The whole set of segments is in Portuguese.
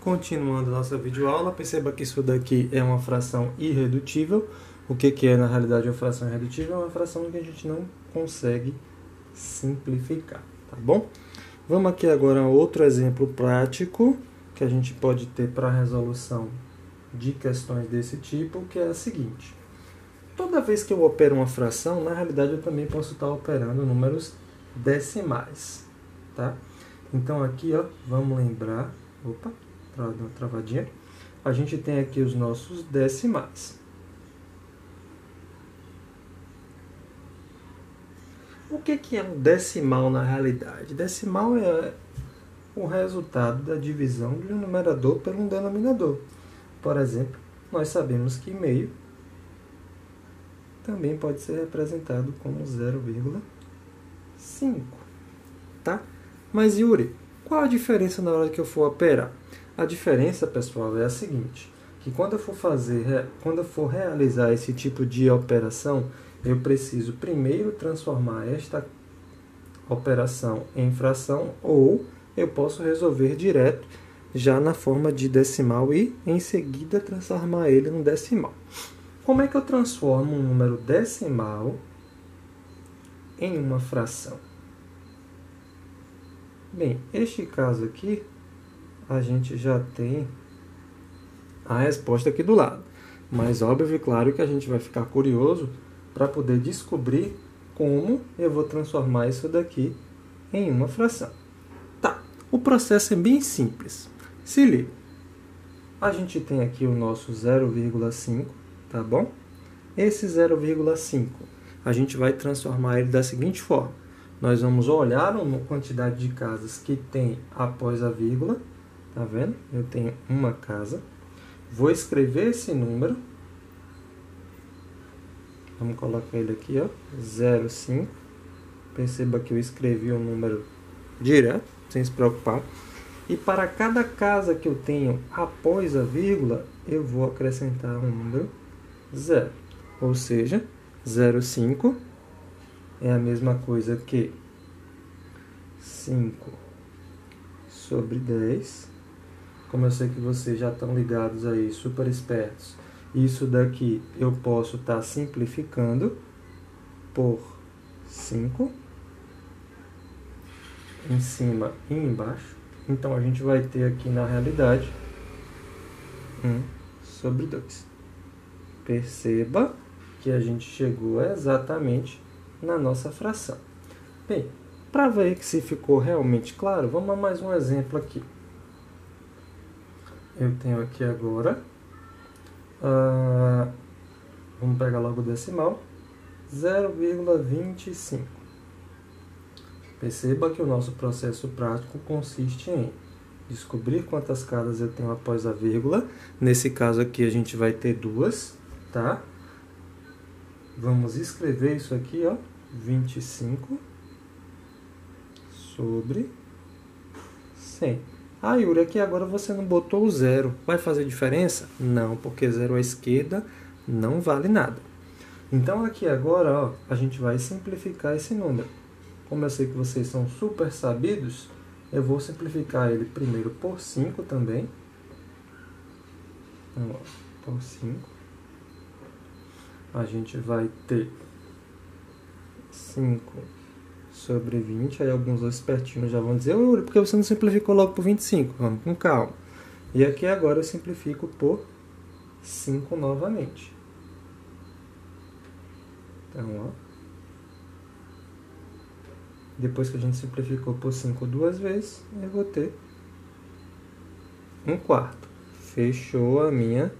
Continuando nossa videoaula, perceba que isso daqui é uma fração irredutível. O que é na realidade uma fração irredutível? É uma fração que a gente não consegue simplificar, tá bom? Vamos aqui agora a outro exemplo prático que a gente pode ter para a resolução de questões desse tipo, que é a seguinte. Toda vez que eu opero uma fração, na realidade eu também posso estar operando números decimais, tá? Então aqui, ó, vamos lembrar, opa, deu uma travadinha. A gente tem aqui os nossos decimais. O que é um decimal na realidade? Decimal é o resultado da divisão de um numerador por um denominador. Por exemplo, nós sabemos que meio também pode ser representado como 0,5, tá? Mas Yuri, qual a diferença na hora que eu for operar? A diferença, pessoal, é a seguinte, que quando eu for realizar esse tipo de operação, eu preciso primeiro transformar esta operação em fração, ou eu posso resolver direto já na forma de decimal e em seguida transformar ele no decimal. Como é que eu transformo um número decimal em uma fração? Bem, este caso aqui, a gente já tem a resposta aqui do lado. Mas óbvio e claro que a gente vai ficar curioso para poder descobrir como eu vou transformar isso daqui em uma fração. Tá, o processo é bem simples. Se liga. A gente tem aqui o nosso 0,5, tá bom? Esse 0,5, a gente vai transformar ele da seguinte forma. Nós vamos olhar a quantidade de casas que tem após a vírgula. Tá vendo? Eu tenho uma casa. Vou escrever esse número. Vamos colocar ele aqui, ó, 0,5. Perceba que eu escrevi o número direto, sem se preocupar. E para cada casa que eu tenho após a vírgula, eu vou acrescentar um número 0. Ou seja, 0,5 é a mesma coisa que 5 sobre 10. Como eu sei que vocês já estão ligados aí, super espertos, isso daqui eu posso estar simplificando por 5 em cima e embaixo. Então a gente vai ter aqui na realidade 1 sobre 2. Perceba que a gente chegou exatamente na nossa fração. Bem, para ver que se ficou realmente claro, vamos a mais um exemplo aqui. Eu tenho aqui agora, vamos pegar logo o decimal, 0,25. Perceba que o nosso processo prático consiste em descobrir quantas casas eu tenho após a vírgula. Nesse caso aqui a gente vai ter 2, tá? Vamos escrever isso aqui, ó, 25 sobre 100. Ah, Yuri, aqui agora você não botou o 0. Vai fazer diferença? Não, porque 0 à esquerda não vale nada. Então aqui agora, ó, a gente vai simplificar esse número. Como eu sei que vocês são super sabidos, eu vou simplificar ele primeiro por 5 também. Então, ó, por 5. A gente vai ter 5 sobre 20. Aí alguns espertinhos já vão dizer, Yuri, por que você não simplificou logo por 25? Vamos com calma. E aqui agora eu simplifico por 5 novamente. Então, ó. Depois que a gente simplificou por 5 duas vezes, eu vou ter 1/4. Fechou a minha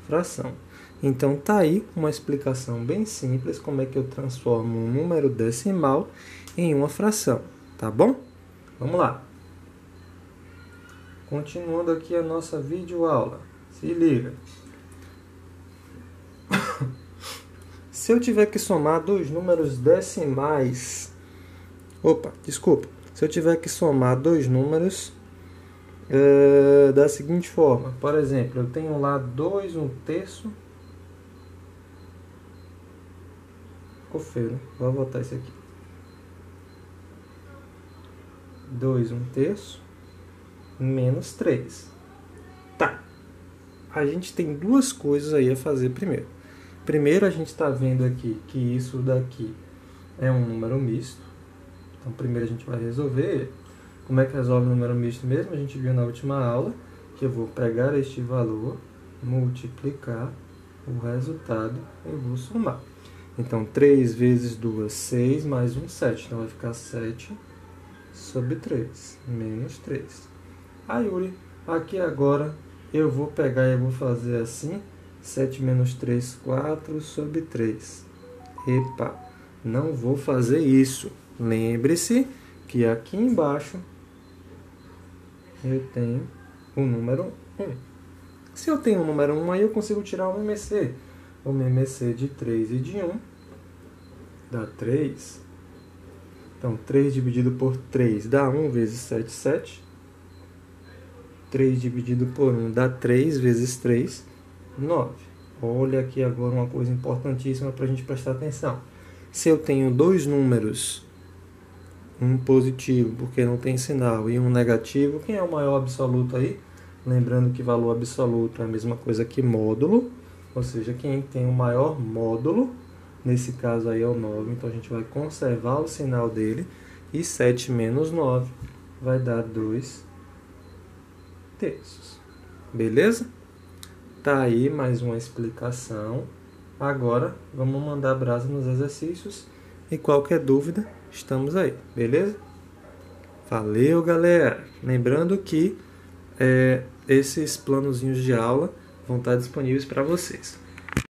fração. Então, tá aí uma explicação bem simples como é que eu transformo um número decimal em uma fração, tá bom? Vamos lá. Continuando aqui a nossa videoaula. Se liga. Se eu tiver que somar dois números decimais... Se eu tiver que somar dois números da seguinte forma. Por exemplo, eu tenho lá 2/1/3. Ficou feio, né? Vou botar esse aqui. 2/1/3 menos 3. a gente tem duas coisas aí a fazer primeiro. Primeiro, a gente está vendo aqui que isso daqui é um número misto. Então, primeiro a gente vai resolver ele. Como é que resolve o número misto mesmo? A gente viu na última aula que eu vou pegar este valor, multiplicar o resultado e vou somar. Então, 3 vezes 2, 6, mais 1, 7. Então, vai ficar 7 sobre 3, menos 3. Aí, Yuri, aqui agora eu vou pegar e vou fazer assim, 7 menos 3, 4 sobre 3. Epa, não vou fazer isso. Lembre-se que aqui embaixo eu tenho o número 1. Se eu tenho o número 1, aí eu consigo tirar o MMC. O MMC de 3 e de 1 dá 3. Então, 3 dividido por 3 dá 1 vezes 7, 7. 3 dividido por 1 dá 3 vezes 3, 9. Olha aqui agora uma coisa importantíssima para a gente prestar atenção. Se eu tenho dois números, um positivo, porque não tem sinal, e um negativo, quem é o maior absoluto aí? Lembrando que valor absoluto é a mesma coisa que módulo, ou seja, quem tem o maior módulo, nesse caso aí é o 9, então a gente vai conservar o sinal dele, e 7 menos 9 vai dar 2 terços. Beleza? Tá aí mais uma explicação. Agora vamos mandar brasa nos exercícios e qualquer dúvida, estamos aí, beleza? Valeu, galera! Lembrando que esses planozinhos de aula vão estar disponíveis para vocês.